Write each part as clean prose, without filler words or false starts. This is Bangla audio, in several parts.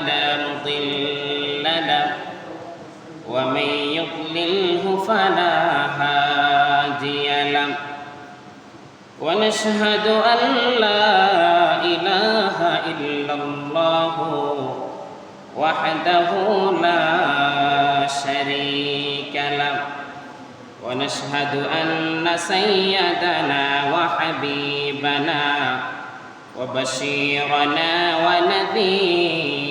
فلا مضل له ومن يضلله فلا هادي له ونشهد أن لا إله إلا الله وحده لا شريك له ونشهد أن سيدنا وحبيبنا وبشيرنا ونذيرنا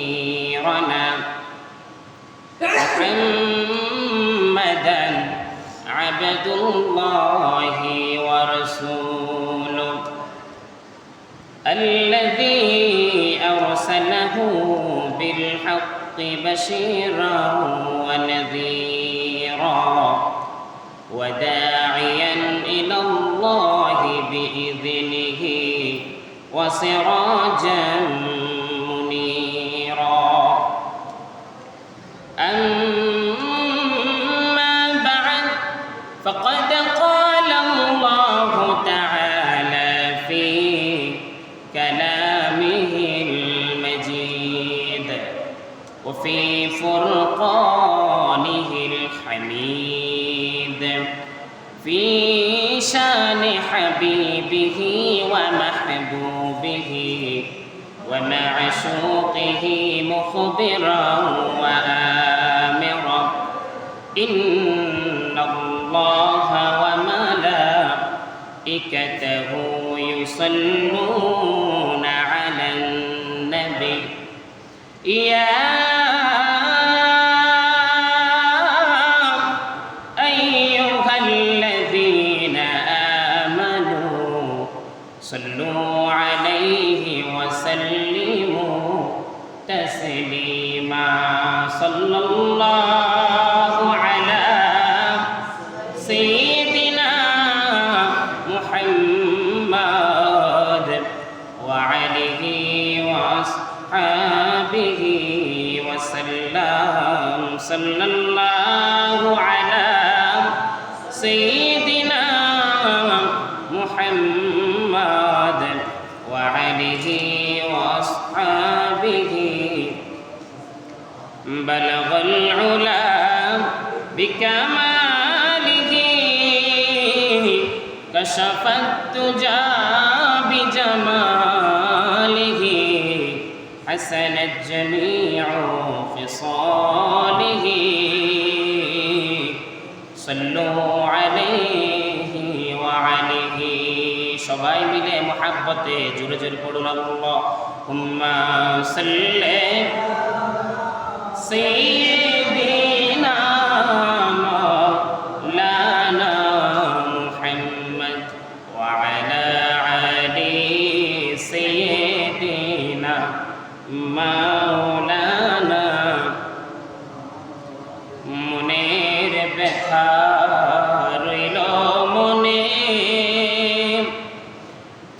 محمدا عبد الله ورسوله الذي أرسله بالحق بشيرا ونذيرا وداعيا إلى الله بإذنه وسراجا منيرا أما بعد فقد قال الله تعالى في كلامه المجيد وفي فرقانه الحميد في شان حبيبه ومحبوبه ومعشوقه مخبرا وآمرا إن الله وملائكته يصلون على النبي يا أيها الذين آمنوا صلوا عليه وسلموا تسليما صلى الله على سيدنا محمد وعليه وأصحابه وسلم صلى الله على سيدنا محمد وعليه وأصحابه بلغ العلا بكماله كشف الدجى بجماله حسنت جميع خصاله صلوا عليه وعليه সবাই মিলে মুহাব্বতে জোরে জোরে পড়ুন আল্লাহুম্মা সাল্লি সাইয়্যিদিনা মাওলানা মুহাম্মদ ওয়া আলা আলি সাইয়্যিদিনা মাওলানা মনের ব্যথা রইল মনে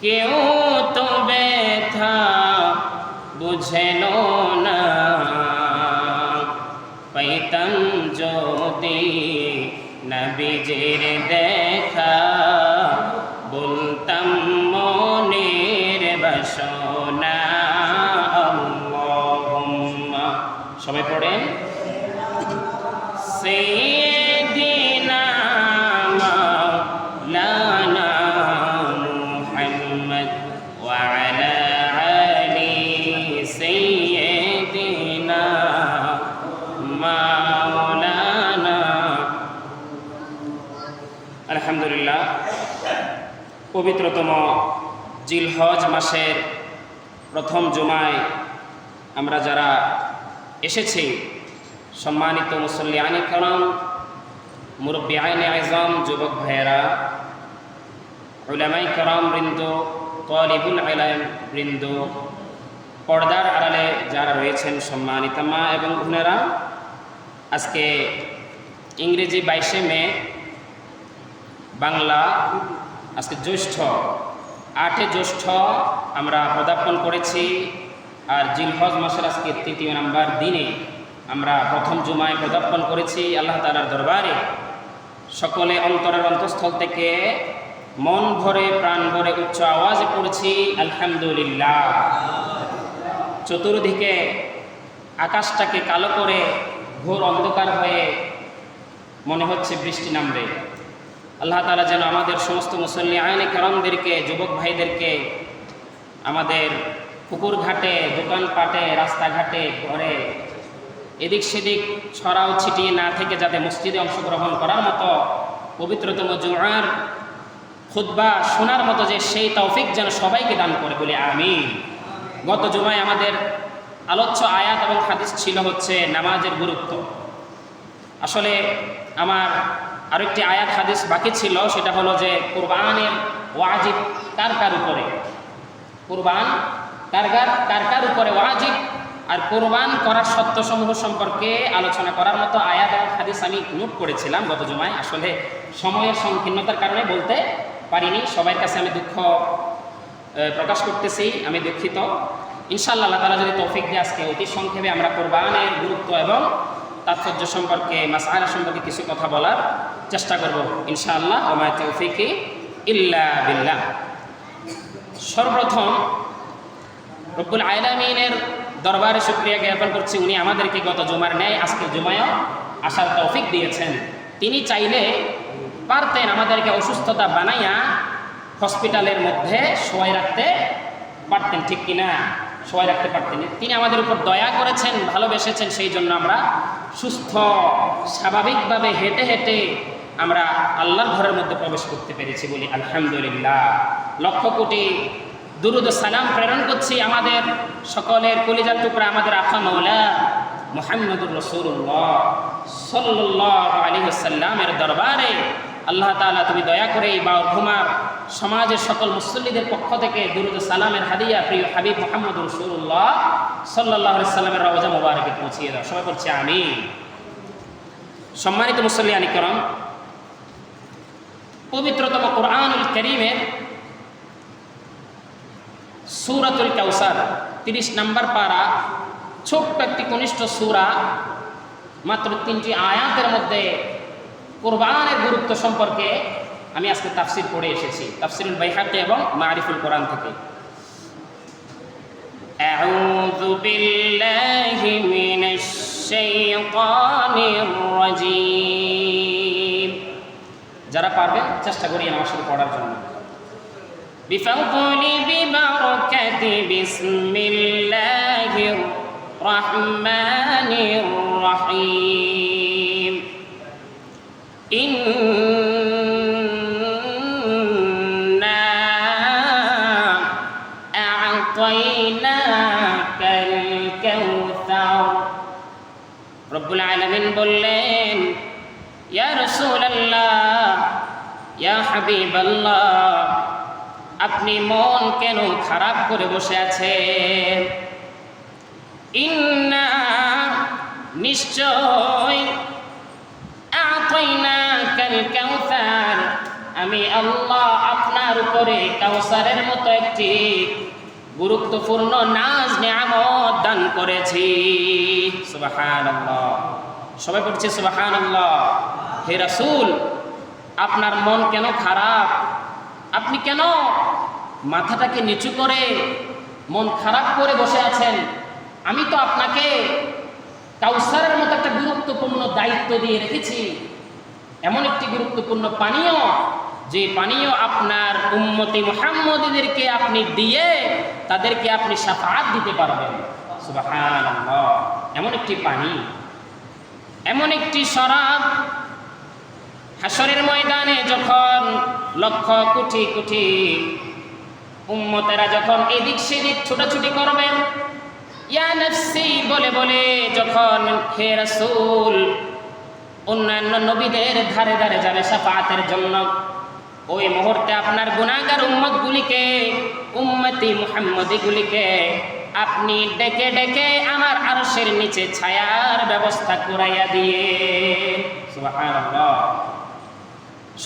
কেউ তো ব্যথা বুঝেন না পাইতাম যদি নবীজির দেখা বলতাম মনের বাসনা আল্লাহুম্মা সবাই পড়েন সাইয়্যিদিনা মাওলানা মুহাম্মদ ওয়া আলা আলি সাইয়্যিদিনা মাওলানা আলহামদুলিল্লাহ পবিত্রতম জিলহজ মাসের প্রথম জুমায় আমরা যারা এসেছি সম্মানিত মুসল্লিয়ানে کرام মুরব্বিয়ানে আযম যুবক ভাইয়েরা উলামায়ে کرام বৃন্দ তালিবুল ইলম বৃন্দ পর্দার আড়ালে যারা রয়েছেন সম্মানিত মা এবং বোনেরা আজকে ইংরেজি 22 মে বাংলা আজকে জ্যৈষ্ঠ 8 জ্যৈষ্ঠ আমরা পদার্পণ করেছি আর জিলহজ মাসের আজকে তৃতীয় নাম্বার দিনে আমরা প্রথম জুমায় পদার্পণ করেছি আল্লাহ তাআলার দরবারে সকলে অন্তরের অন্তঃস্থল থেকে মন ভরে প্রাণ ভরে উচ্চ আওয়াজে পড়ছি আলহামদুলিল্লাহ। চতুর্দিকে আকাশটাকে কালো করে ঘোর অন্ধকার হয়ে মনে হচ্ছে বৃষ্টি নামবে। আল্লাহ তাআলা যেন আমাদের সমস্ত মুসল্লি আইনে কেরামদেরকে, যুবক ভাইদেরকে আমাদের পুকুর ঘাটে, দোকানপাটে, রাস্তাঘাটে, ঘরে এদিক সেদিক ছড়াও ছিটিয়ে না থেকে যাতে মসজিদে অংশগ্রহণ করার মতো পবিত্রতম জুমার খুতবা শোনার মতো যে সেই তৌফিক যেন সবাইকে দান করে বলে আমিন। গত জুমায় আমাদের আলোচ্য আয়াত এবং হাদিস ছিল হচ্ছে নামাজের গুরুত্ব। আসলে আমার আরেকটি আয়াত হাদিস বাকি ছিল, সেটা হলো যে কুরবানের ওয়াজিব কার কার উপরে, কুরবান কার কার উপরে ওয়াজিব, আর কোরবান করার সত্যসমূহ সম্পর্কে আলোচনা করার মতো আয়াত এবং হাদিস আমি নোট করেছিলাম গত জুমায়। আসলে সময়ের সংকীর্ণতার কারণে বলতে পারিনি। সবার কাছে আমি দুঃখ প্রকাশ করতেছি, আমি দুঃখিত। ইনশাআল্লাহ আল্লাহ তাআলা যদি তৌফিক দিয়ে আজকে অতি সংক্ষেপে আমরা কোরবানের গুরুত্ব এবং তাৎপর্য সম্পর্কে, মাসআলা সম্পর্কে কিছু কথা বলার চেষ্টা করব ইনশাআল্লাহ। ওয়া মা তাওফীকি ইল্লা বিল্লাহ। সর্বপ্রথম রব্বুল আলামিনের দরবারে শুকরিয়া জ্ঞাপন করছি, উনি আমাদেরকে গত জুমার ন্যায় আজকের জুমায়ও আসার তৌফিক দিয়েছেন। তিনি চাইলে পারতেন আমাদেরকে অসুস্থতা বানাইয়া হসপিটালের মধ্যে শোয়াই রাখতে পারতেন, ঠিক কিনা? শোয়াই রাখতে পারতেন। তিনি আমাদের উপর দয়া করেছেন, ভালোবেসেছেন, সেই জন্য আমরা সুস্থ স্বাভাবিকভাবে হেঁটে হেঁটে আমরা আল্লাহর ঘরের মধ্যে প্রবেশ করতে পেরেছি বলি আলহামদুলিল্লাহ। লক্ষ কোটি দুরুদ ও সালাম প্রেরণ করছি আমাদের সকলের কলিজার টুকরা, আমাদের আকা মাওলা মুহাম্মদুর রাসূলুল্লাহ সাল্লাল্লাহু আলাইহি ওয়াসাল্লামের দরবারে। আল্লাহ তাআলা তুমি দয়া করে এই বাউরঘুমার সমাজের সকল মুসল্লিদের পক্ষ থেকে দুরুদ ও সালামের হাদিয়া প্রিয় হাবিব মুহাম্মদুর রাসূলুল্লাহ সাল্লাল্লাহু আলাইহি ওয়াসাল্লামের রওজা মুবারকে পৌঁছিয়ে দাও। সবাই বলছি আমিন। সম্মানিত মুসল্লিয়ান কিরাম, পবিত্রতম কোরআনুল কারীমের সূরাতুল কাউসার 30 নম্বর পারা, ছোট্ট একটি কনিষ্ঠ সূরা, মাত্র 3টি আয়াতের মধ্যে কোরবানের গুরুত্ব সম্পর্কে আমি আজকে তাফসীর পড়ে এসেছি, তাফসীরুল বাইহাকি এবং মারিফুল কোরআন থেকে। আউযু বিল্লাহি মিনাশ শাইতানির রাজীম। যারা পারবেন চেষ্টা করি আমার সাথে পড়ার জন্য। بفضل ببركة بسم الله الرحمن الرحيم إنا أعطيناك الكوثر। রব্বুল আলামিন বললেন, ইয়া রাসূলুল্লাহ, ইয়া হাবিবাল্লাহ, আপনি মন কেন খারাপ করে বসে আছেন? ইন্না নিশ্চয়, আতাইনাকাল কাউসার, আমি আল্লাহ আপনার উপরে কাউসারের মতো একটি গুরুত্বপূর্ণ নাজ নিয়ামত দান করেছি। সুবহানাল্লাহ। সবাই পড়ছে সুবহানাল্লাহ। হে রাসূল, আপনার মন কেন খারাপ? আপনি কেন মাথাটাকে নিচু করে মন খারাপ করে বসে আছেন? আমি তো আপনাকে কাউসারের মতো একটা গুরুত্বপূর্ণ দায়িত্ব দিয়ে রেখেছি, এমন একটি গুরুত্বপূর্ণ পানীয়, যে পানীয় আপনার উম্মতি মুহাম্মদীদেরকে আপনি দিয়ে তাদেরকে আপনি শাফাআত দিতে পারবেন। সুবহানাল্লাহ। এমন একটি পানি, এমন একটি শরাব, হাসরের ময়দানে যখন লক্ষ কোটি কোটি উম্মতেরা যখন এদিক সেদিক ছোটাছুটি করবেন, ইয়া নফসি বলে বলে যখন হে রাসূল অন্যান্য নবীদের ধারে ধারে যাবে শাফাআতের জন্য, ওই মুহূর্তে আপনার গুনাহগার উম্মতগুলিকে, উম্মতি মুহাম্মদীগুলিকে আপনি ডেকে ডেকে আমার আরশের নিচে ছায়ার ব্যবস্থা করাইয়া দিয়ে। সুবহানাল্লাহ।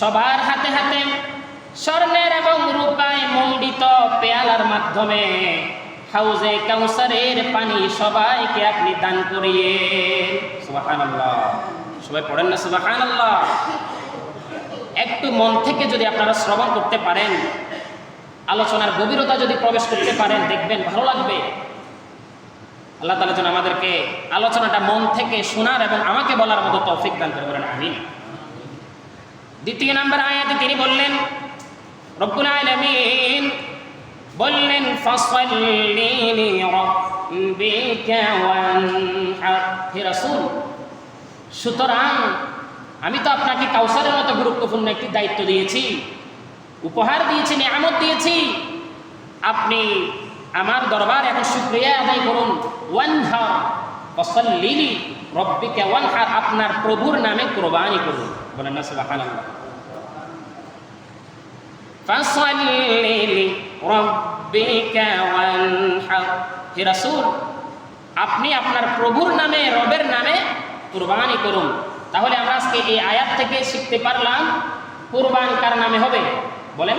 সবার হাতে হাতে স্বর্ণের এবং রূপায় মণ্ডিত পেয়ালার মাধ্যমে হাউজে কাউসারের পানি সবাইকে আপনি দান করিয়ে। সুবহানাল্লাহ। সবাই পড়েন না সুবহানাল্লাহ? একটু মন থেকে যদি আপনারা শ্রবণ করতে পারেন, আলোচনার গভীরতা যদি প্রবেশ করতে পারেন, দেখবেন ভালো লাগবে। আল্লাহ তাআলা যেন আমাদেরকে আলোচনাটা মন থেকে শোনার এবং আমাকে বলার মতো তৌফিক দান করে, বলেন আমিন। দ্বিতীয় নাম্বার আয়াতে তিনি বললেন, রব্বুল আলামিন বললেন, ফাসাল্লি লিরাব্বিকা ওয়ানহার। হে রাসূল, সুতরাং আমি তো আপনাকে কাউসারের মতো গুরুত্বপূর্ণ একটি দায়িত্ব দিয়েছি, উপহার দিয়েছি, নিয়ামত দিয়েছি। আপনি আমার দরবার এখন শুকরিয়া আদায় করুন। ওয়ানহার, ফাসাল্লি লিরাব্বিকা ওয়ানহার, আপনার প্রভুর নামে কুরবানি করুন। বলেন না সুবহানাল্লাহ। ফাসাল্লি লিরাব্বিকা ওয়ানহার। হে রাসূল, আপনি আপনার প্রভুর নামে, রবের নামে কুরবানি করুন। তাহলে আমরা আজকে এই আয়াত থেকে শিখতে পারলাম কুরবান কার নামে হবে? বলেন,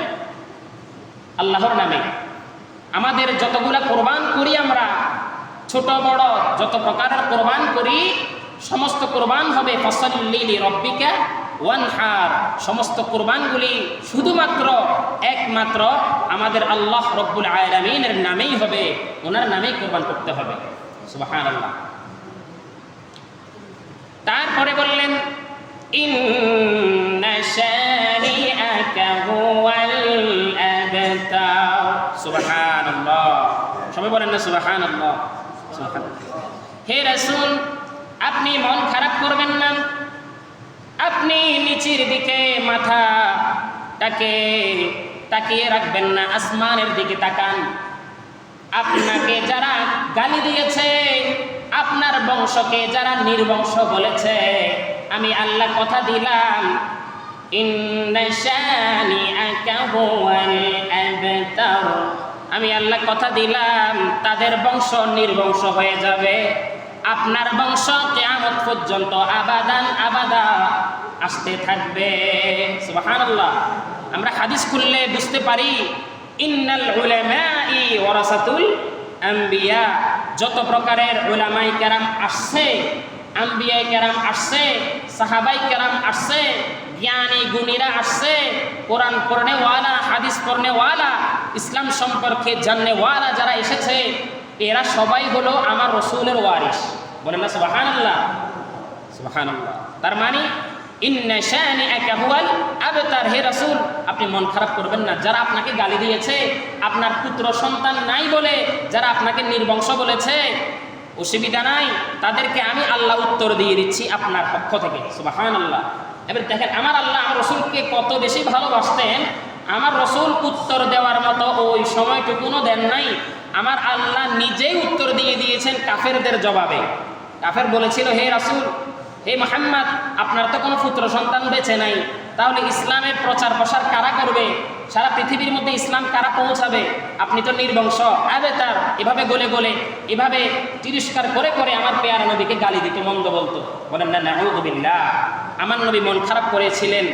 আল্লাহর নামে। আমাদের যতগুলা কোরবান করি আমরা, ছোট বড় যত প্রকারের কোরবান করি, সমস্ত কোরবান হবে ফাসাল্লি লিরাব্বিকা ওয়ানহার। সমস্ত কোরবানগুলি শুধুমাত্র একমাত্র আমাদের আল্লাহ রব্বুল আলামিনের নামেই হবে, ওনার নামেই কোরবান করতে হবে। সুবহানাল্লাহ। তারপরে বললেন, ইন্না শানিআকা হুয়াল আবতার। সুবহানাল্লাহ। সবাই বলেন না সুবহানাল্লাহ। সুবহানাল্লাহ। হে রাসূল, আপনি মন খারাপ করবেন না, আপনি নিচের দিকে মাথাটাকে তাকিয়ে রাখবেন না, আসমানের দিকে তাকান। আপনাকে যারা গালি দিয়েছে, আপনার বংশকে যারা নির্বংশ বলেছে, আমি আল্লাহ কথা দিলাম, ইন্না শানিআকা হুয়াল আবতার, আমি আল্লাহ কথা দিলাম তাদের বংশ নির্বংশ হয়ে যাবে। আপনার বংশ কিয়ামত পর্যন্ত আবাদান আবাদা আসতে থাকবে। সুবহানাল্লাহ। আমরা হাদিস খুললে বুঝতে পারি, ইন্নাল উলামাই ওয়ারাসাতুল আম্বিয়া। যত প্রকারের উলামায়ে কেরাম আসছে, আম্বিয়ায়ে কেরাম আসছে, সাহাবায়ে কেরাম আসছে, জ্ঞানী গুণীরা আসছে, কোরআন পড়নেওয়ালা, হাদিস পড়নেওয়ালা, ইসলাম সম্পর্কে জাননেওয়ালা যারা এসেছে, এরা সবাই হলো আমার রসুলের ওয়ারিস। বলেন না সুবহানাল্লাহ। সুবহানাল্লাহ। তার মানে ইন্না শানিআকা হুয়াল আবতার। হে রাসূল, আপনি মন খারাপ করবেন না। যারা আপনাকে গালি দিয়েছে, আপনার পুত্র সন্তান নাই বলে যারা আপনাকে নির্বংশ বলেছে, অসুবিধা নাই, তাদেরকে আমি আল্লাহ উত্তর দিয়ে দিচ্ছি আপনার পক্ষ থেকে। সুবহানাল্লাহ। এবার দেখেন আমার আল্লাহ আমার রসুলকে কত বেশি ভালোবাসতেন। আমার রসুল উত্তর দেওয়ার মতো ওই সময়টুকুনও দেন নাই, আমার আল্লাহ নিজেই উত্তর দিয়ে দিয়েছেন কাফেরদের জবাবে। কাফের বলেছিল, হে রাসূল, হে মুহাম্মদ, আপনার তো কোনো পুত্র সন্তান বেঁচে নাই, তাহলে ইসলামের প্রচার প্রসার কারা করবে? সারা পৃথিবীর মধ্যে ইসলাম কারা পৌঁছাবে? আপনি তো নির্বংশ। আবেতার এভাবে গলে গলে, এভাবে তিরস্কার করে করে আমার পেয়ারা নবীকে গালি দিত, মন্দ বলতো। বলেন না, নাউযু বিল্লাহ। আমার নবী মন খারাপ করেছিলেন।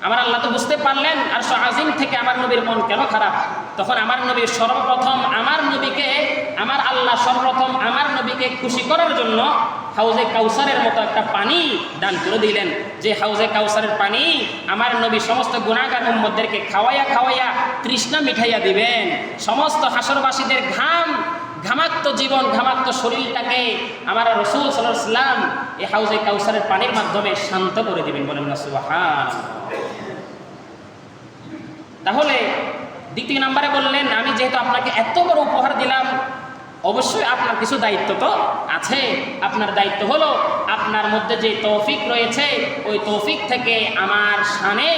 আমার আল্লাহ তো বুঝতে পারলেন আর আজিম থেকে আমার নবীর মন কেন খারাপ। তখন আমার নবী সর্বপ্রথম আমার নবীকে, আমার আল্লাহ সর্বপ্রথম আমার নবীকে খুশি করার জন্য হাউজে কাউসারের মতো একটা পানি দান করে দিলেন, যে হাউজে কাউসারের পানি আমার নবী সমস্ত গুনাহগার উম্মতদেরকে খাওয়াইয়া খাওয়াইয়া তৃষ্ণা মিঠাইয়া দিবেন। সমস্ত হাসরবাসীদের ঘামাক্ত জীবন, ঘামাক্ত শরীরটাকে আমার রাসূল সাল্লাল্লাহু আলাইহি ওয়াসাল্লাম এই হাউজে কাউসারের পানির মাধ্যমে শান্ত করে দিবেন। বলেন না সুবহানাল্লাহ। তাহলে দ্বিতীয় নম্বরে বললেন, আমি যেহেতু আপনাকে এত বড় উপহার দিলাম, অবশ্যই আপনার কিছু দায়িত্ব তো আছে। আপনার দায়িত্ব হলো আপনার মধ্যে যে তৌফিক রয়েছে, ওই তৌফিক থেকে আমার শানে,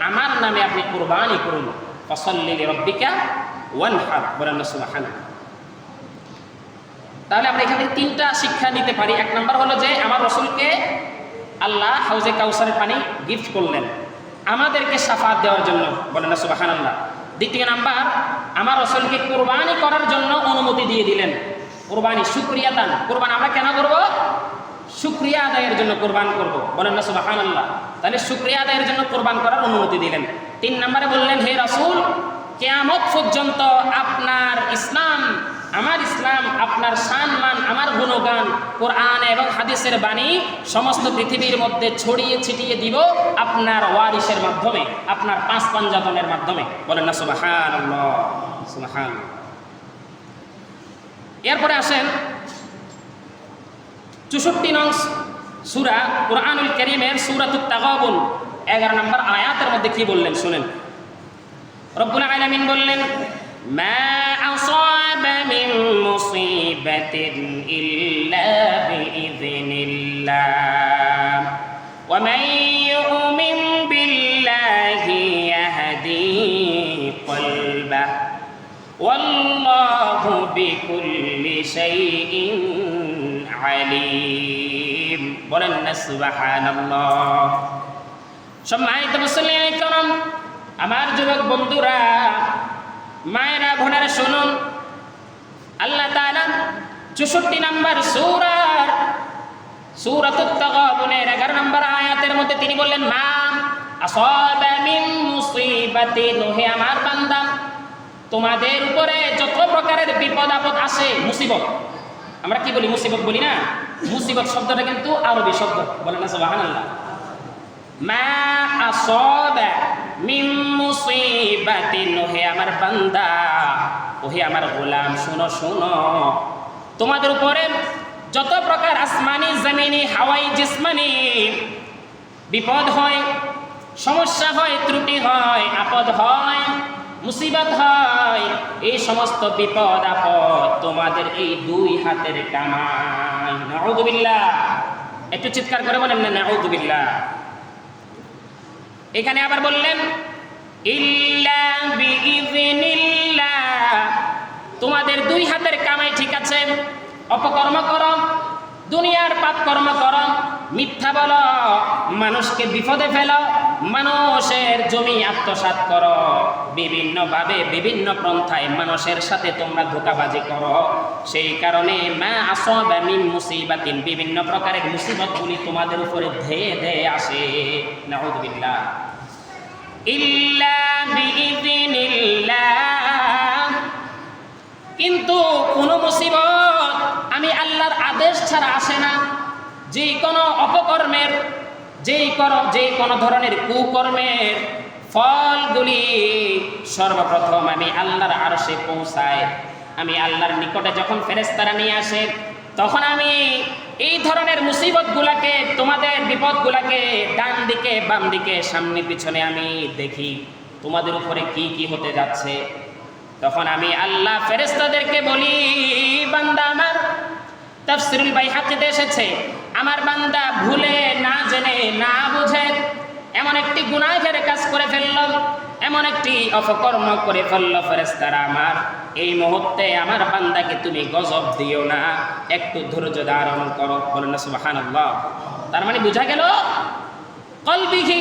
আমার নামে আপনি কুরবানি করুন। ফাসাল্লি লিরাব্বিকা ওয়ানহার। বলেন না সুবহানাল্লাহ। তাহলে আমরা এখানে তিনটা শিক্ষা নিতে পারি। এক নম্বর হলো যে আমার রসুলকে আল্লাহ হাউজে কাউসারের পানি গিফট করলেন আমাদেরকে শাফাত দেওয়ার জন্য। বলেন না সুবহানাল্লাহ। দ্বিতীয় নাম্বার, আমার রসুলকে কুরবানি করার জন্য অনুমতি দিয়ে দিলেন। কুরবানি শুকরিয়া দান। কুরবান আমরা কেন করব? শুকরিয়া আদায়ের জন্য কুরবান করব। বলেন না সুবহানাল্লাহ। তাহলে শুকরিয়া আদায়ের জন্য কুরবান করার অনুমতি দিলেন। তিন নম্বরে বললেন, হে রাসূল, কিয়ামত পর্যন্ত আপনার ইসলাম, আমার ইসলাম, আপনার সম্মান, আমার গুণগান, কোরআন এবং হাদিসের বাণী সমস্ত পৃথিবীর মধ্যে ছড়িয়ে ছিটিয়ে দিব আপনার ওয়ারিসের মাধ্যমে, আপনার পাঁচ পাঞ্জাতনের মাধ্যমে। বলেন না সুবহানাল্লাহ। সুবহানাল্লাহ। এরপরে আসেন 64 নং সূরা কুরআনুল কারীমের সূরাতুত তাগাবুন 11 নম্বর আয়াতের মধ্যে কি বললেন শুনেন। রব্বুল আলামিন বললেন, মা আসাবা মিন মুসিবাতিন ইল্লা বিইذনিল্লাহ ওয়া মান ইউমিন বিল্লাহি ইয়াহদি কলবাহু ওয়াল্লাহু বিকুল্লি শাইইন আলিম। বলেন না সুবহানাল্লাহ। সম্মানিত মুসলিম کرام, আমার যুবক বন্ধুরা, মায়েরা, বোনেরা শুনুন, আল্লাহ তাআলা 64 নম্বর সূরাতুত তাগাবুনের 11 নম্বর আয়াতের মধ্যে তিনি বললেন, মা আসাবা মিন মুসিবাতিন, হে আমার বান্দা, তোমাদের উপরে যত প্রকারের বিপদ আপদ আসে, মুসিবত, আমরা কি বলি মুসিবত বলি না, মুসিবত শব্দটা কিন্তু আরবি শব্দ, বলেন না সুবহানাল্লাহ। মা আসাবা মিন মুসিবাতিন, হে আমার বান্দা, ওহে আমার গোলাম, শুনো শুনো, তোমাদের উপরে যত প্রকার আসমানি, জমিনি, হাওয়াই, জিসমানি বিপদ হয়, সমস্যা হয়, ত্রুটি হয়, আপদ হয়, মুসিবত হয়, এই সমস্ত বিপদ আপদ তোমাদের এই দুই হাতের কামাই। নাউযুবিল্লাহ। একটু চিৎকার করে বলেন না নাউযুবিল্লাহ। এখানে আবার বললেন, ইল্লা বিইযনিল্লাহ, তোমাদের দুই হাতের কামাই ঠিক আছে, অপকর্ম করো, দুনিয়ার পাপ কর্ম করো, মিথ্যা বলো, মানুষকে বিপদে ফেলো, মানুষের জমি আত্মসাৎ করো, বিভিন্নভাবে বিভিন্ন পন্থায় মানুষের সাথে তোমরা ধোঁকাবাজি করো, সেই কারণে মা আসাবা মিন মুসিবাতিন, বিভিন্ন প্রকারের মুসিবতগুলি তোমাদের উপরে ধেয়ে ধেয়ে আসে। নাউযুবিল্লাহ। ইল্লা বিইযনিল্লাহ, কিন্তু কোন মুসিবত আমি আল্লাহর আদেশ ছাড়া আসে না। যে কোনো অপকর্মের, যে কোনো ধরনের কুকর্মের ফলগুলি সর্বপ্রথম আমি আল্লাহর আরশে পৌঁছায়। আমি আল্লাহর নিকটে যখন ফেরেশতারা নিয়ে আসে, তখন আমি এই ধরনের মুসিবতগুলাকে, তোমাদের বিপদগুলাকে ডান দিকে, বাম দিকে, সামনে পিছনে আমি দেখি তোমাদের উপরে কি কি হতে যাচ্ছে। তখন আমি আল্লাহ ফেরেশতাদেরকে বলি, বান্দা আমার, তাফসীরুল বাইহাকিতে এসেছে, আমার বান্দা ভুলে, না জেনে, না বুঝে এমন একটি গুনাহের কাজ করে ফেলল, এমন একটি অপকর্ম করে ফেলল, ফেরেশতারা আমার, এই মুহূর্তে আমার বান্দাকে তুমি গজব দিও না, একটু ধৈর্য ধারণ করো। বলেন না সুবহানাল্লাহ। তার মানে বোঝা গেল, কলবিহি,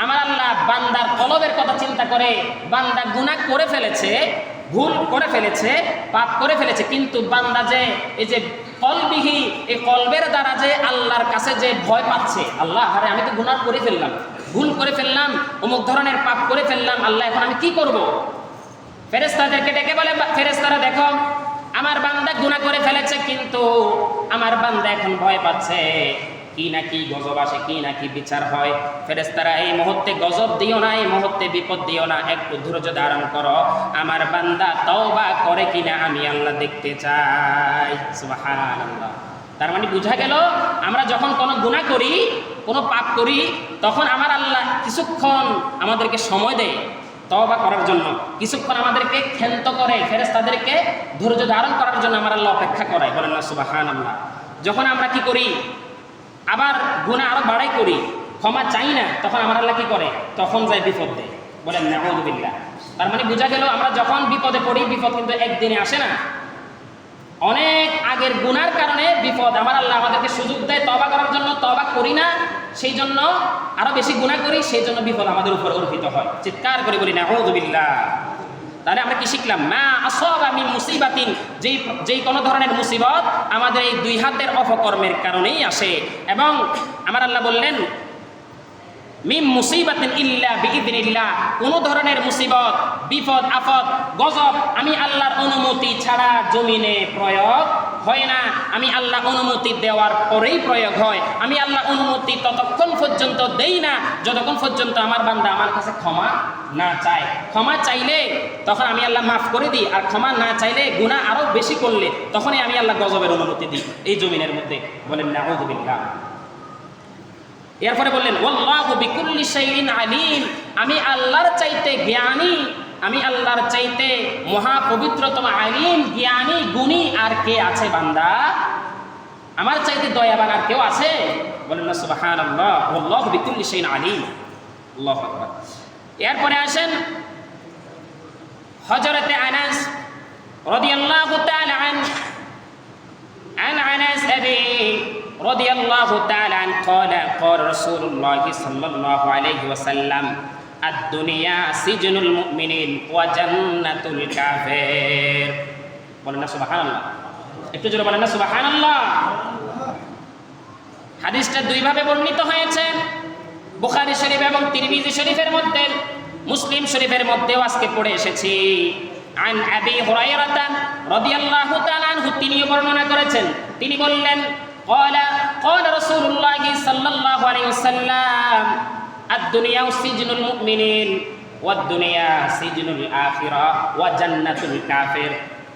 আমার আল্লাহ বান্দার কলবের কথা চিন্তা করে। বান্দা গুনাহ করে ফেলেছে, ভুল করে ফেলেছে, পাপ করে ফেলেছে, কিন্তু বান্দা যে এই যে কলবিহি, এই কলবের দ্বারা যে আল্লাহর কাছে যে ভয় পাচ্ছে, আল্লাহ আরে আমি তো গুনাহ করে ফেললাম, ভুল করে ফেললাম, অমুক ধরনের পাপ করে ফেললাম, আল্লাহ এখন আমি কি করব? ফেরেশতাদেরকে ডেকে বলে, ফেরেশতারা দেখো, আমার বান্দা গুনাহ করে ফেলেছে, কিন্তু আমার বান্দা এখন ভয় পাচ্ছে, কি না কি গজব আসে, কি না কি বিচার হয়। ফেরেশতারা এই মুহূর্তে গজব দিও না, এই মুহূর্তে বিপদ দিও না, একটু ধৈর্য ধারণ করো, আমার বান্দা তওবা করে কিনা আমি আল্লাহ দেখতে চাই। সুবহানাল্লাহ। তার মানে বোঝা গেল, আমরা যখন কোনো গুনাহ করি, কোনো পাপ করি, তখন আমার আল্লাহ কিছুক্ষণ আমাদেরকে সময় দেয় তওবা করার জন্য, কিছুক্ষণ আমাদেরকে ক্ষান্ত করে, ফেরেশতাদেরকে ধৈর্য ধারণ করার জন্য আমার আল্লাহ অপেক্ষা করায়। বলেন না সুবহানাল্লাহ। যখন আমরা কি করি, আবার গুনাহ আরো বাড়াই করি, ক্ষমা চাই না, তখন আমার আল্লাহ কি করে, তখন যায় বিপদ দেয়। বলেন নাউযুবিল্লাহ। তার মানে বোঝা গেল, আমরা যখন বিপদে পড়ি, বিপদ কিন্তু একদিনে আসে না, অনেক আগের গুনার কারণে বিপদ আমার আল্লাহ আমাদেরকে সুযোগ দেয় তওবা করার জন্য, তওবা করি না, সেই জন্য আরো বেশি গুনাহ করি, সেই জন্য বিপদ আমাদের উপর অর্পিত হয়। চিৎকার করে বলি নাউযুবিল্লাহ। তাহলে আমরা কি শিখলাম? মা আসাবা মিন মুসিবাতিন, যেই কোনো ধরনের মুসিবত আমাদের এই দুই হাতের অপকর্মের কারণেই আসে। এবং আমার আল্লাহ বললেন, মিন মুসিবাতিন ইল্লা বিইযনিল্লাহ, কোনো ধরনের মুসিবত, বিপদ আপদ, গজব আমি আল্লাহর অনুমতি ছাড়া জমিনে প্রয়োগ হয় না, আমি আল্লাহ অনুমতি দেওয়ার পরেই প্রয়োগ হয়। আমি আল্লাহ অনুমতি ততক্ষণ পর্যন্ত দেই না যতক্ষণ পর্যন্ত আমার বান্দা আমার কাছে ক্ষমা না চায়। ক্ষমা চাইলে তখন আমি আল্লাহ মাফ করে দিই, আর ক্ষমা না চাইলে গুনাহ আরো বেশি করলে তখনই আমি আল্লাহ গজবের অনুমতি দিই এই জমিনের মধ্যে। বলেন নাউযুবিল্লাহ। এরপরে বললেন ওয়াল্লাহু বিকুল্লি শাইইন আলিম, আমি আল্লাহর চাইতে জ্ঞানী, আমি আল্লাহর চাইতে মহাপবিত্রতম আলিম, জ্ঞানী, গুণী আর কে আছে বান্দা? আমার চাইতে দয়াবান আর কেউ আছে? বলেন না সুবহানাল্লাহ। ওয়াল্লাহু বিকুল্লি শাইইন আলিম। আল্লাহু আকবার। এরপরে আসেন হযরতে আনাস রাদিয়াল্লাহু তাআলা عن أنس أبي رضي الله تعالى عنه قال قال رسول الله صلى الله عليه وسلم الدنيا سجن المؤمنين وجنة الكافر। বলেন না সুবহানাল্লাহ। একটু জোরে বলেন না সুবহানাল্লাহ। হাদিসটা দুইভাবে বর্ণিত হয়েছে, বুখারী শরীফ এবং তিরমিজি শরীফের মধ্যে, মুসলিম শরীফের মধ্যেও আজকে পড়ে এসেছি। عن أبي هريرة رضي الله تعالى عنه, তিনি বর্ণনা করেছেন, তিনি বললেন قال رسول الله صلى الله عليه وسلم الدنيا سجن المؤمنين والدنيا سجن الآخرة وجنة الكافر।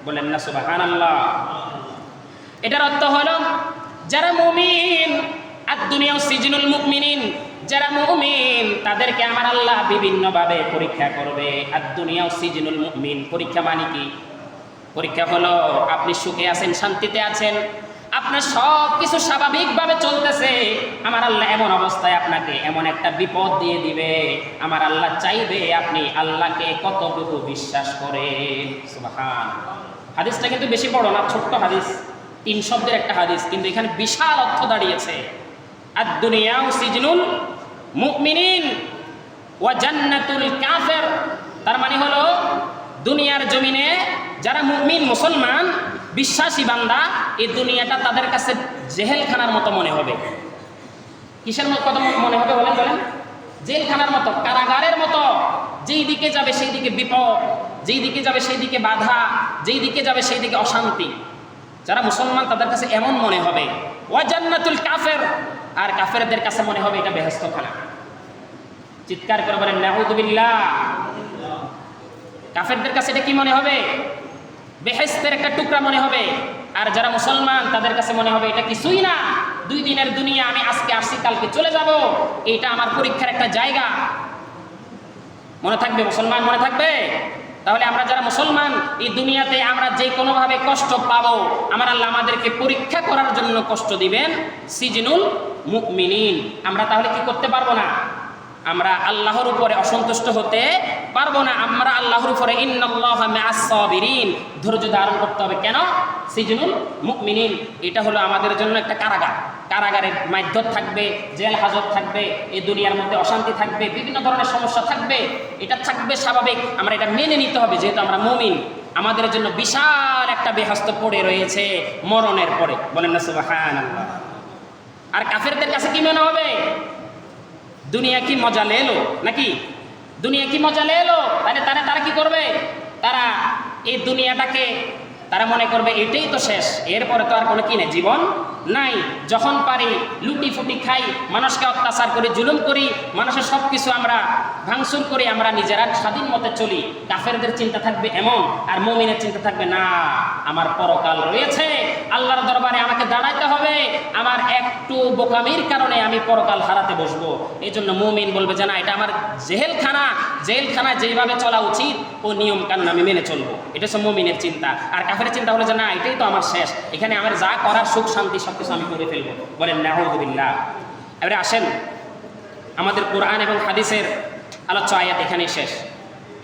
বলেন না সুবহানাল্লাহ। এটার অর্থ হলো যারা মুমিন, আদ-দুনিয়া সিজনুল মুমিনিন, যারা মুমিন তাদেরকে আমার আল্লাহ বিভিন্নভাবে পরীক্ষা করবে। আদ-দুনিয়া সিজনুল মুমিন, পরীক্ষা মানে কি? পরীক্ষা হলো আপনি সুখে আছেন, শান্তিতে আছেন, আপনার সব কিছু স্বাভাবিকভাবে চলতেছে, আমার আল্লাহ এমন অবস্থায় আপনাকে এমন একটা বিপদ দিয়ে দিবে, আমার আল্লাহ চাইবে আপনি আল্লাহকে কতটুকু বিশ্বাস করেন। সুবহানাল্লাহ। হাদিসটা কিন্তু বেশি বড় না, ছোট্ট হাদিস, 3 শব্দের একটা হাদিস, কিন্তু এখানে বিশাল অর্থ দাঁড়িয়েছে। আদ-দুনিয়া সিজনুল মুমিনিন ওয়া জান্নাতুল কাফির, তার মানে হলো দুনিয়ার জমিনে যারা মুমিন, মুসলমান, বিশ্বাসী বান্দা, এই দুনিয়াটা তাদের কাছে জেলখানার মতো মনে হবে। কিসের মতো মনে হবে বলেন? জেলখানার মতো, কারাগারের মতো। যেই দিকে যাবে সেই দিকে বিপদ, যেই দিকে যাবে সেই দিকে বাধা, যেই দিকে যাবে সেই দিকে অশান্তি। যারা মুসলমান তাদের কাছে এমন মনে হবে। ওয়া জান্নাতুল কাফির, আর কাফেরদের কাছে মনে হবে এটা বেহেশতখানা। চিৎকার করে বলেন নাউযুবিল্লাহ। কাফেরদের কাছে এটা কি মনে হবে? বেহেশতের একটা টুকরা মনে হবে। আর যারা মুসলমান তাদের কাছে মনে হবে এটা কিছুই না, 2 দিনের দুনিয়া, আমি আজকে আসছি কালকে চলে যাব, এটা আমার পরীক্ষার একটা জায়গা। মনে থাকবে মুসলমান? মনে থাকবে? তাহলে আমরা যারা মুসলমান, এই দুনিয়াতে আমরা যে কোনোভাবে কষ্ট পাবো, আমার আল্লাহ আমাদেরকে পরীক্ষা করার জন্য কষ্ট দিবেন। সিজনুল মুমিনিন, আমরা তাহলে কি করতে পারবো না? আমরা আল্লাহর উপরে অসন্তুষ্ট হতে পারবো না। আমরা আল্লাহর উপরে ইন্নাল্লাহা মা'আস সাবিরিন, ধৈর্য ধারণ করতে হবে। কেন? সিজনুল মুমিনিন, এটা হলো আমাদের জন্য একটা কারাগার। কারাগারের মাধ্যম থাকবে, জেল হাজত থাকবে, এই দুনিয়ার মধ্যে অশান্তি থাকবে, বিভিন্ন ধরনের সমস্যা থাকবে, এটা থাকবে স্বাভাবিক। আমরা এটা মেনে নিতে হবে, যেহেতু আমরা মুমিন। আমাদের জন্য বিশাল একটা বেহেশত পড়ে রয়েছে মরণের পরে। বলেন না সুবহানাল্লাহ। আর কাফেরদের কাছে কি মনে হবে? দুনিয়া কি মজা লেলো নাকি? দুনিয়া কি মজা লেলো? তাহলে তারা কি করবে? তারা এই দুনিয়াটাকে তারা মনে করবে এটাই তো শেষ, এরপরে তো আর কোনো কি নেই, জীবন নাই। যখন পারি লুটি ফুটি খাই, মানুষকে অত্যাচার করি, জুলুম করি, মানুষের সব কিছু আমরা ভাঙচুর করি, আমরা নিজেরা স্বাধীন মতে চলি। কাফেরদের চিন্তা থাকবে এমন, আর মুমিনের চিন্তা থাকবে না, আমার পরকাল রয়েছে, আল্লাহর দরবারে আমাকে দাঁড়াইতে হবে, আমার একটু বোকামির কারণে আমি পরকাল হারাতে বসবো। এই জন্য মুমিন বলবে যে না, এটা আমার জেলখানা, জেলখানা যেভাবে চলা উচিত ও নিয়ম কানুন আমি মেনে চলবো। এটা হচ্ছে মুমিনের চিন্তা। আর কাফের চিন্তা হলো যে না, এটাই তো আমার শেষ, এখানে আমার যা করার সুখ শান্তি সব কিছু আমি করে ফেলবো। বলেন নাউযুবিল্লাহ। এবারে আসেন, আমাদের কোরআন এবং হাদিসের আলোচ্য আয়াত এখানেই শেষ।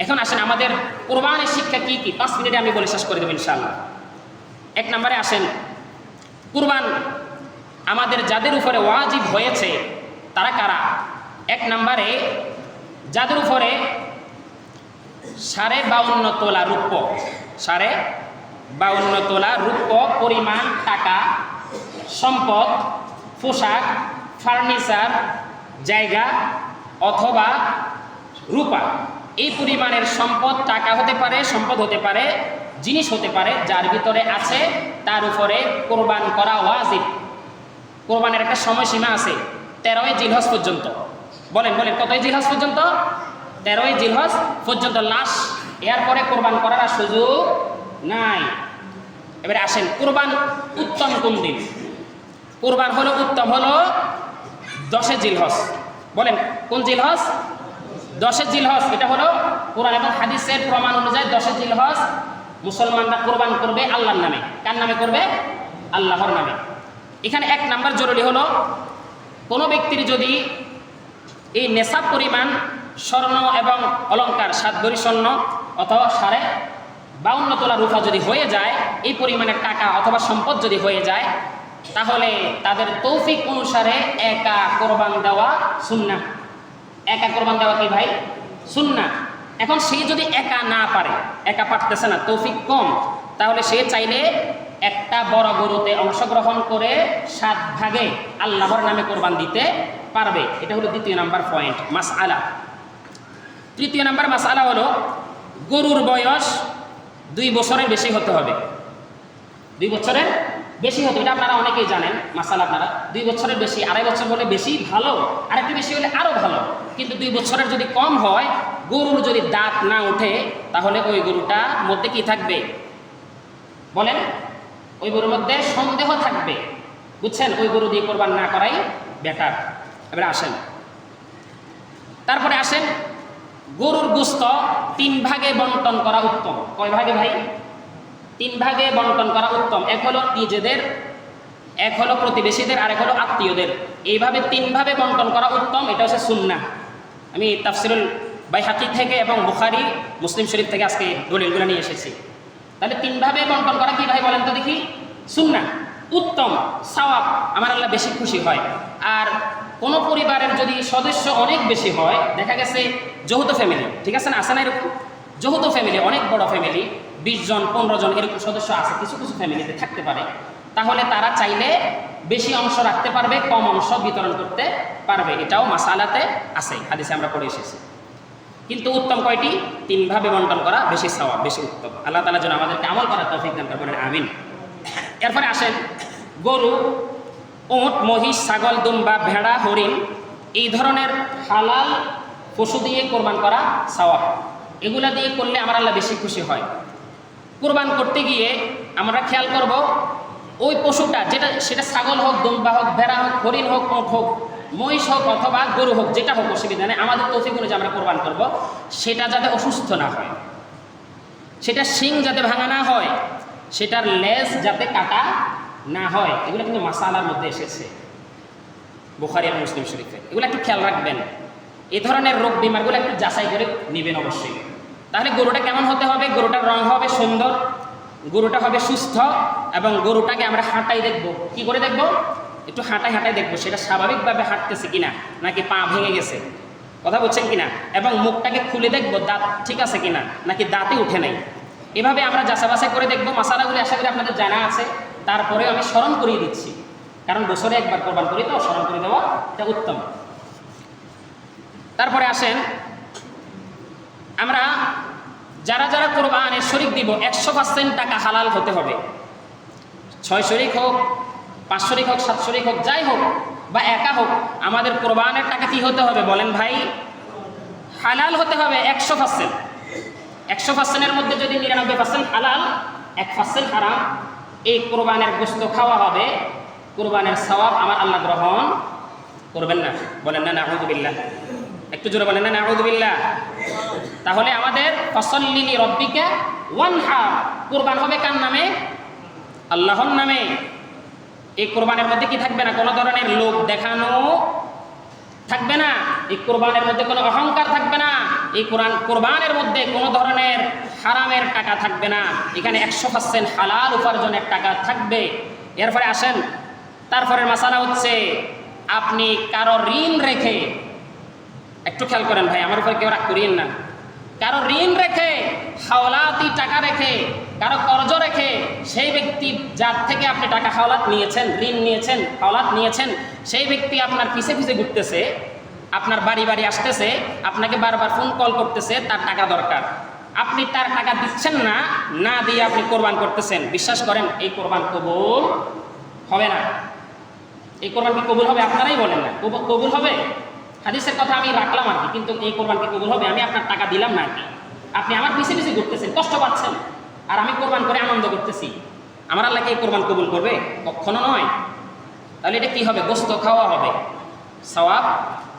এখন আসেন আমাদের কোরবানের শিক্ষা কি কি, 5 মিনিটে আমি বলে শেষ করে দেবো ইনশাআল্লাহ। 1 নম্বরে আসেন, কুরবান আমাদের যাদের উপরে ওয়াজিব হয়েছে তারা কারা? 1 নম্বরে যাদের উপরে 52.5 তোলা রূপ্য, 52.5 তোলা রূপ্য পরিমাণ টাকা, সম্পদ, পোশাক, ফার্নিচার, জায়গা অথবা রূপা, এই পরিমাণের সম্পদ, টাকা হতে পারে, সম্পদ হতে পারে, জিনিস হতে পারে যার ভিতরে আছে তার উপরে কোরবান করা ওয়াজিব। কোরবানের একটা সময়সীমা আছে 13ই জিলহজ পর্যন্ত। বলেন বলেন কতই জিলহজ পর্যন্ত? 13ই জিলহজ পর্যন্ত লাস্ট, এরপরে কোরবান করার আর সুযোগ নাই। এবারে আসেন কোরবান উত্তম কোন দিন? কোরবান হলো উত্তম হলো 10 জিলহজ। বলেন কোন জিলহজ? 10 জিলহজ। এটা হলো কোরআন এবং হাদিসের প্রমাণ অনুযায়ী 10 জিলহজ মুসলমানরা কোরবান করবে আল্লাহর নামে। কার নামে করবে? আল্লাহর নামে। এখানে 1 নাম্বার জরুরি হলো কোনো ব্যক্তির যদি এই নেশাব পরিমাণ স্বর্ণ এবং অলংকার 7 ভরি স্বর্ণ অথবা 52 তোলা রূপা যদি হয়ে যায়, এই পরিমাণের টাকা অথবা সম্পদ যদি হয়ে যায়, তাহলে তাদের তৌফিক অনুসারে একা কোরবান দেওয়া সুন্নাহ। একা কোরবান দেওয়া কি ভাই? সুন্নাহ। এখন সে যদি একা না পারে, একা পারতেছে না, তৌফিক কম, তাহলে সে চাইলে একটা বড় গরুতে অংশগ্রহণ করে 7 ভাগে আল্লাহর নামে কোরবান দিতে পারবে। এটা হলো 2 নাম্বার পয়েন্ট মাসআলা। 3 নাম্বার মাসআলা হলো গরুর বয়স 2 বছরের বেশি হতে হবে। 2 বছরের বেশি হতে, এটা আপনারা অনেকেই জানেন মাসালা। আপনারা 2 বছরের বেশি, 2.5 বছর হলে বেশি ভালো, আর একটু বেশি হলে আরও ভালো। কিন্তু 2 বছরের যদি কম হয়, গরুর যদি দাঁত না ওঠে, তাহলে ওই গরুটার মধ্যে কি থাকবে? বলেন, ওই গরুর মধ্যে সন্দেহ থাকবে। বুঝছেন? ওই গরু দিয়ে কোরবান না করাই বেটার। এবারে আসেন, তারপরে আসেন গরুর গোশত 3 ভাগে বন্টন করা উত্তম। কয় ভাগে ভাই? 3 ভাগে বন্টন করা উত্তম। এক হলো নিজেদের, এক হলো প্রতিবেশীদের, আর এক হলো আত্মীয়দের। এইভাবে 3 ভাবে বন্টন করা উত্তম। এটা হচ্ছে সুন্নাহ। আমি তাফসিরুল বাইহাকি থেকে এবং বুখারী মুসলিম শরীফ থেকে আজকে দলিলগুলো নিয়ে এসেছি। তাহলে 3 ভাবে বন্টন করা কি ভাই বলেন তো দেখি? সুন্নাহ, উত্তম, সওয়াব, আমার আল্লাহ বেশি খুশি হয়। আর কোনো পরিবারের যদি সদস্য অনেক বেশি হয়, দেখা গেছে যৌথ ফ্যামিলি, ঠিক আছে না, আছে না এরকম যৌথ ফ্যামিলি, অনেক বড় ফ্যামিলি, 20 জন 15 জন এরকম সদস্য আছে, কিছু কিছু ফ্যামিলিতে থাকতে পারে, তাহলে তারা চাইলে বেশি অংশ রাখতে পারবে, কম অংশ বিতরণ করতে পারবে। এটাও মাসালাতে আছে, হাদিসে আমরা পড়ে এসেছি। কিন্তু উত্তম কয়টি? 3 ভাবে বন্টন করা বেশি সওয়াব, বেশি উত্তম। আল্লাহ তাআলা যেন আমাদেরকে আমল করার তৌফিক দান করেন, আমিন। এরপরে আসেন গরু, উট, মহিষ, ছাগল, দুম্বা, ভেড়া, হরিণ, এই ধরনের হালাল পশু দিয়ে কোরবান করা সওয়াব। এগুলা দিয়ে করলে আমার আল্লাহ বেশি খুশি হয়। কোরবান করতে গিয়ে আমরা খেয়াল করব ওই পশুটা, যেটা সেটা ছাগল হোক, দুম্বা হোক, ভেড়া হোক, হরিণ হোক, উট হোক, মহিষ হোক অথবা গরু হোক, যেটা হোক অসুবিধা নেই, আমাদের তৌফিক অনুযায়ী আমরা কোরবান করব, সেটা যাতে অসুস্থ না হয়, সেটা শিং যাতে ভাঙা না হয়, সেটার লেজ যাতে কাটা না হয়। এগুলো কিন্তু মাসালার মধ্যে এসেছে বুখারী আর মুসলিম শরীফে। এগুলো একটু খেয়াল রাখবেন। এই ধরনের রোগ বিমারগুলো একটু যাচাই করে নেবেন অবশ্যই। তাহলে গরুটা কেমন হতে হবে? গরুটার রং হবে সুন্দর, গরুটা হবে সুস্থ, এবং গরুটাকে আমরা হাঁটাই দেখব। কি করে দেখব? একটু হাঁটাই হাঁটাই দেখবো সেটা স্বাভাবিকভাবে হাঁটতেছে কিনা, নাকি পা ভেঙে গেছে, কথা বলছেন কিনা, এবং মুখটাকে খুলে দেখবো দাঁত ঠিক আছে কিনা, নাকি দাঁতে উঠে নাই। এভাবে আমরা যাচাবাছাই করে দেখবো। মশালাগুলি আশা করি আপনাদের জানা আছে, তারপরেও আমি স্মরণ করিয়ে দিচ্ছি, কারণ বছরে একবার কোরবান করি তো, স্মরণ করে দেওয়া এটা উত্তম। তারপরে আসেন, আমরা যারা যারা কোরবানের শরীক দিব 100% টাকা হালাল হতে হবে। 6 শরীক হোক, 5 শরীক হোক, 7 শরীক হোক, যাই হোক বা একা হোক, আমাদের কোরবানের টাকা কি হতে হবে বলেন ভাই? হালাল হতে হবে 100%। 100%-এর মধ্যে যদি 99% হালাল, 1% হারাম, এই কোরবানের গোশত খাওয়া হবে, কোরবানের সওয়াব আমার আল্লাহ গ্রহণ করবেন না। বলেন না নাউযুবিল্লাহ, একটু জোরে বলেন না নাউযুবিল্লাহ। তাহলে আমাদের ফাসাল্লি লিরাব্বিকা ওয়ানহার, কোরবান হবে কার নামে? আল্লাহর নামে। এই কোরবানের মধ্যে কি থাকবে না? কোনো ধরনের লোক দেখানো থাকবে না, এই কোরবানের মধ্যে কোনো অহংকার থাকবে না, এই কোরবানের মধ্যে কোনো ধরনের হারামের টাকা থাকবে না। এখানে 100% হালাল উপার্জনের টাকা থাকবে। এরপরে আসেন, তারপরের মাসালা হচ্ছে, আপনি কারো ঋণ রেখে, একটু খেয়াল করেন ভাই, আমার উপর কেউ রাগ করিয়েন না, কারো ঋণ রেখে, হাওলাতি টাকা রেখে, কারো কর্জ রেখে, সেই ব্যক্তি যার থেকে আপনি টাকা হাওলাত নিয়েছেন, ঋণ নিয়েছেন, হাওলাত নিয়েছেন, সেই ব্যক্তি আপনার পিছে পিছে ঘুরতেছে, আপনার বাড়ি বাড়ি আসতেছে, আপনাকে বারবার ফোন কল করতেছে, তার টাকা দরকার, আপনি তার টাকা দিচ্ছেন না, না দিয়ে আপনি কোরবান করতেছেন, বিশ্বাস করেন এই কোরবান কবুল হবে না। এই কোরবান কি কবুল হবে? আপনারাই বলেন না কবুল হবে। হাদিসের কথা আমি রাখলাম আর কি, কিন্তু এই কোরবান কি কবুল হবে? আমি আপনার টাকা দিলাম না আর কি, আপনি আমার পিছে পিছে ঘুরতেছেন, কষ্ট পাচ্ছেন, আর আমি কোরবান করে আনন্দ করতেছি। আমার আল্লাহকে এই কোরবান কবুল করবে? কখনো নয়। তাহলে এটা কি হবে? গোস্ত খাওয়া হবে, সওয়াব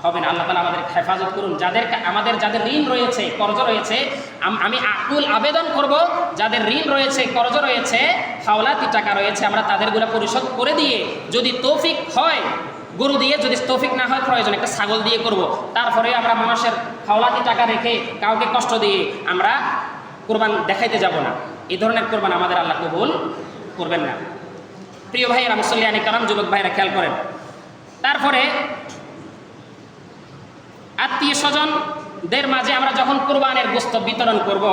হবে না। আল্লাহ তাআলা আমাদের হেফাজত করুন। যাদের ঋণ রয়েছে, কর্জ রয়েছে, আমি আকুল আবেদন করব, যাদের ঋণ রয়েছে, কর্জ রয়েছে, হাওলাতি টাকা রয়েছে, আমরা তাদেরগুলো পরিশোধ করে দিয়ে যদি তৌফিক হয় গরু দিয়ে, যদি তৌফিক না হয় প্রয়োজন একটা ছাগল দিয়ে করব। তারপরে আমরা মানুষের হাওলাতি টাকা রেখে কাউকে কষ্ট দিয়ে আমরা কোরবান দেখাইতে যাব না। এই ধরনের কোরবান আমাদের আল্লাহ কবুল করবেন না। প্রিয় ভাইয়েরা, মুসল্লিয়ানে কারাম, যুবক ভাইয়েরা খেয়াল করেন। তারপরে আত্মীয় স্বজনদের মাঝে আমরা যখন কোরবানের গোস্ত বিতরণ করব,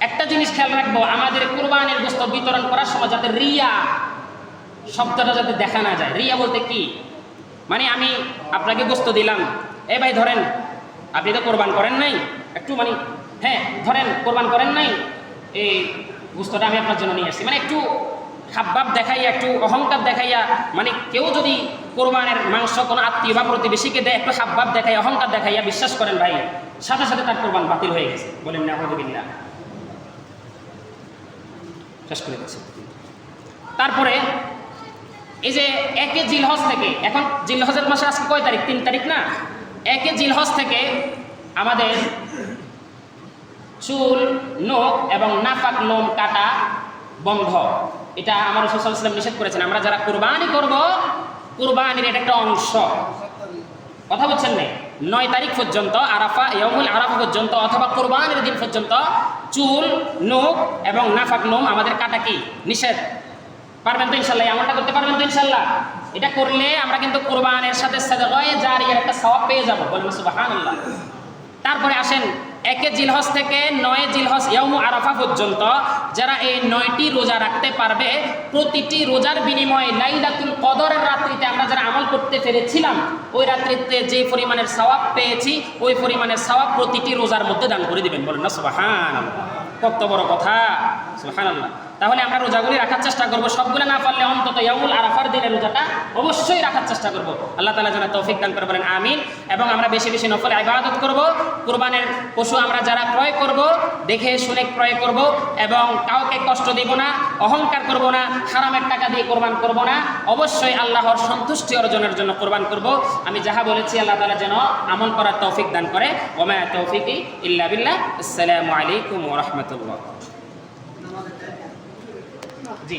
একটা জিনিস খেয়াল রাখবো, আমাদের কোরবানের গোস্ত বিতরণ করার সময় যাতে রিয়া শব্দটা যাতে দেখা না যায়। রিয়া বলতে কি? মানে আমি আপনাকে গোস্ত দিলাম, এ ভাই ধরেন, আপনি তো কোরবান করেন নাই, একটু মানে হ্যাঁ ধরেন কোরবান করেন নাই, এই গোস্তটা আমি আপনার জন্য নিয়ে আসছি, মানে একটু হাবভাব দেখাইয়া, একটু অহংকার দেখাইয়া, মানে কেউ যদি কোরবানের মাংস কোনো আত্মীয় বা প্রতিবেশীকে দেয়, একটু হাবভাব দেখাইয়া, অহংকার দেখাইয়া, বিশ্বাস করেন ভাই, সাথে সাথে তার কোরবান বাতিল হয়ে গেছে। বলেন না আউযুবিল্লাহ। শেষ করে গেছে। তারপরে এই যে 1 জিলহজ থেকে, এখন জিলহজের মাসে আজকে কয় তারিখ? 3 তারিখ না? 1 জিলহজ থেকে আমাদের চুল, নখ এবং নাফাক লোম কাটা বন্ধ। এটা আমার রাসূল সাল্লাল্লাহু আলাইহি ওয়াসাল্লাম নিষেধ করেছেন। আমরা যারা কুরবানি করব, কুরবানির এটা একটা অংশ, কথা বলছেন না? 9 তারিখ পর্যন্ত, আরাফা, ইয়াউমুল আরাফা পর্যন্ত, অথবা কুরবানির দিন পর্যন্ত চুল, নখ এবং নাফাক লোম আমাদের কাটা কি নিষেধ। পারবেন তো ইনশাল্লাহ? আমলটা করতে পারবেন তো ইনশাল্লাহ? এটা করলে আমরা কিন্তু কোরবানের সাথে সাদকায়ে জারিয়ার একটা সওয়াব পেয়ে যাব। বলেন সুবহানাল্লাহ। তারপরে আসেন 1 জিলহজ থেকে 9 জিলহজ ইয়াউমু আরাফা পর্যন্ত যারা এই 9টি রোজা রাখতে পারবে, প্রতিটি রোজার বিনিময়ে লাইলাতুল কদরের রাত্রিতে আমরা যারা আমল করতে পেরেছিলাম, ওই রাত্রিতে যে পরিমাণের সওয়াব পেয়েছি, ওই পরিমাণের সওয়াব প্রতিটি রোজার মধ্যে দান করে দিবেন। বলেন না সুবহানাল্লাহ। কত বড় কথা, সুবহানাল্লাহ। তাহলে আমরা রোজাগুলি রাখার চেষ্টা করব, সবগুলো না পারলে অন্তত ইয়াউমুল আরাফার দিনের রোজাটা অবশ্যই রাখার চেষ্টা করব। আল্লাহ তাআলা যেন তৌফিক দান করে, বলেন আমিন। এবং আমরা বেশি বেশি নফল ইবাদত করব। কুরবানের পশু আমরা যারা ক্রয় করব, দেখে শুনে ক্রয় করব, এবং কাউকে কষ্ট দেব না, অহংকার করব না, হারামের টাকা দিয়ে কোরবান করব না। অবশ্যই আল্লাহর সন্তুষ্টি অর্জনের জন্য কোরবান করব। আমি যাহা বলেছি আল্লাহ তাআলা যেন আমল করার তৌফিক দান করে। ওয়া মা তৌফিকি ইল্লা বিল্লাহ। আসসালামু আলাইকুম ওয়া রাহমাতুল্লাহ। জি।